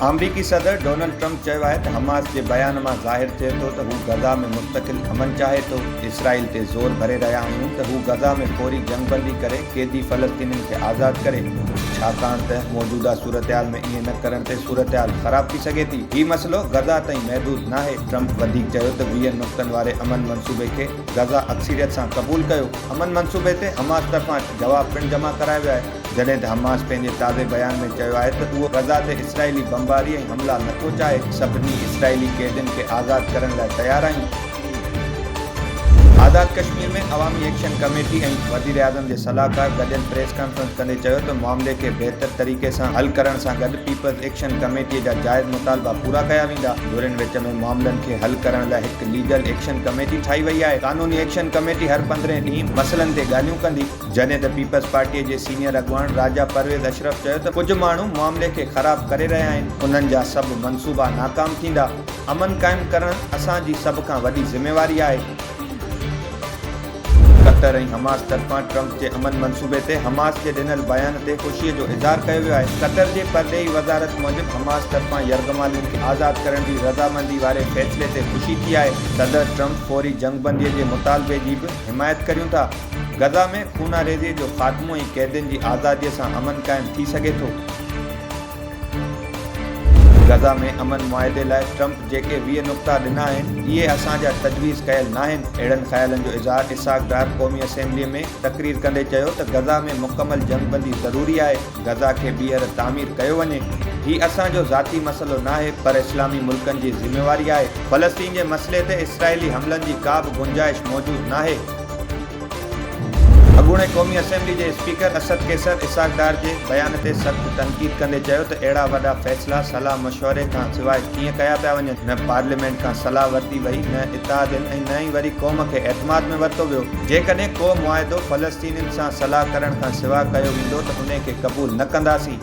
अमरीकी सदर Donald Trump चयो आहे त हमास जे बयान मां ज़ाहिर थिए थो त हू गज़ा में मुस्तक़िल अमन चाहे थो। इसराइल ते ज़ोर भरे रहिया आहियूं त हू गज़ा में फौरी जंगबंदी करे कैदी फ़लस्तीनियुनि खे आज़ादु करे, छाकाणि त मौजूदा सूरतहाल में ईअं न करण ते सूरतहाल ख़राब थी सघे थी। हीउ मसइलो गज़ा ताईं महदूद नाहे। ट्रंप वधीक चयो त 20 नुक़्तनि वारे अमन मंसूबे खे गज़ा अक्सरियत सां क़बूल कयो। अमन मंसूबे ते हमास तरफ़ां जवाब पिणु जमा करायो वियो आहे, जॾहिं त हमास पंहिंजे ताज़े बयान में चयो आहे त उहो गज़ा ते इसराइली बमबारी ऐं हमला नथो चाहे। सभिनी इसराइली कैदियुनि खे आज़ादु करण लाइ तयारु आहियूं। आज़ाद कश्मीर में अवामी एक्शन कमेटी ऐं वज़ीर आज़म जे सलाहकार गॾियल प्रेस कॉन्फ्रेंस कंदे चयो त मामले खे बहितर तरीक़े सां हल करण सां गॾु पीपल्स एक्शन कमेटीअ जा जाइज़ मुतालबा पूरा कया वेंदा। धुरियुनि विच में मामलनि खे हल करण लाइ हिकु लीगल एक्शन कमेटी ठाही वई आहे। कानूनी एक्शन कमेटी हर 15 ॾींहं मसइलनि ते ॻाल्हियूं कंदी, जॾहिं त पीपल्स पार्टीअ जे सीनियर अॻुवान राजा परवेज़ अशरफ चयो त कुझु माण्हू मामले खे ख़राब करे रहिया आहिनि, उन्हनि जा सभु मनसूबा नाकाम थींदा। अमन क़ाइमु करणु असांजी सभ खां वॾी ज़िम्मेवारी आहे। कतर ऐं हमास तरफ़ां ट्रंप जे अमन मंसूबे ते हमास जे ॾिनल बयान ते ख़ुशीअ जो इज़हार कयो वियो आहे। कतर जे परॾेही वज़ारत मूजिबि हमास तरफ़ां यरगमालियुनि खे आज़ादु करण जी रज़ामंदी वारे फ़ैसिले ते ख़ुशी थी आहे। सदर ट्रंप फौरी जंगबंदीअ जे मुतालबे जी बि हिमायत करियूं था। गज़ा में खूनारेज़ीअ जो ख़ात्मो ऐं कैदियुनि जी आज़ादीअ सां अमन क़ाइमु थी सघे थो। गज़ा में अमन मुआहिदे लाइ ट्रंप जेके 20 नुक़्ता ॾिना आहिनि, इहे असांजा तजवीज़ कयल न आहिनि। अहिड़नि ख़्यालनि जो इज़हार इसाक डार क़ौमी असेंबलीअ में तक़रीर कंदे चयो त गज़ा में मुकमल जंगबंदी ज़रूरी आहे। गज़ा खे ॿीहर तामीर कयो वञे। हीउ असांजो ज़ाती मसइलो नाहे, पर इस्लामी मुल्कनि जी ज़िम्मेवारी आहे। फ़लस्तीन जे मसइले ते इसराइली हमलनि जी का बि गुंजाइश मौजूदु नाहे। अॻूणे क़ौमी असेंबली जे स्पीकर असद कैसर इसाक डार जे बयान ते सख़्तु तनक़ीद कंदे चयो त अहिड़ा वॾा फ़ैसिला सलाह मशवरे खां सवाइ कीअं कया पिया वञनि। न पार्लियामेंट खां सलाह वरिती वई, न इत्तेहादनि ऐं न ई वरी क़ौम खे एतमाद में वरितो वियो। जेकॾहिं को मुआहिदो फ़लस्तीनियुनि सां सलाह करण खां सवाइ कयो वेंदो त उन खे क़बूल न कंदासीं।